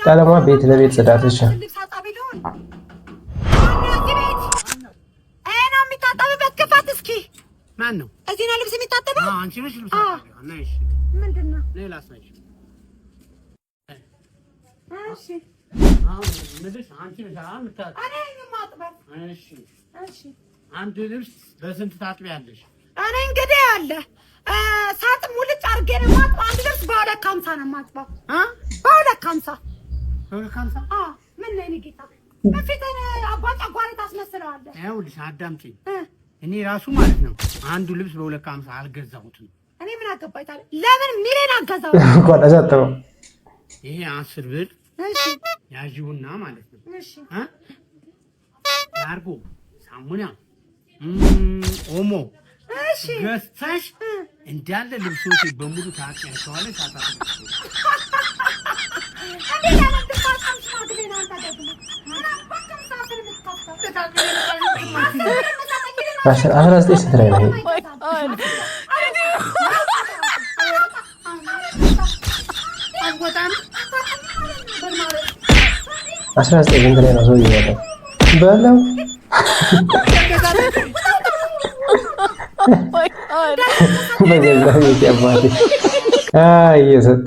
ቀለሟ ቤት ለቤት ጽዳት ብቻ ማን ነው እዚህ ነው ልብስ የሚታጠበው? አንቺ ነሽ ልብስ ታጠቢው? ነሽ ምንድነው? ሌላስ ነሽ? እሺ አሁን ምንድነው? አንቺ ነሽ አምጣት። እኔ ማጥበብ። እሺ አንድ ልብስ በስንት ታጥቢያለሽ? እኔ እንግዲህ አለ ሳጥን ሙልጭ አድርጌ ነው የማጥበው። አንድ ልብስ በ250 ነው የማጥበው። በ250 ምን ነው እኔ ጌታ በፊት አባጣ ጓሪ ታስመስለዋለህ። ይኸውልሽ አዳምጪኝ። እኔ ራሱ ማለት ነው አንዱ ልብስ በ250 አልገዛሁትም። እኔ ምን አገባኝ ታዲያ? ለምን ሚሊዮን አገዛው እኮ አላዛተው። ይሄ 10 ብር እሺ ያዥውና ማለት ነው እሺ ላርጎ ሳሙና ኦሞ እሺ ገዝተሽ እንዳለ ልብሶች በሙሉ ታጥቂያቸዋለሽ። አስራ ዘጠኝ ስንት ላይ ነው? አስራ ዘጠኝ ስንት ላይ ነው? ሰው ይወጣል በለው በገዛ ቤት ያባቴ እየሰጠው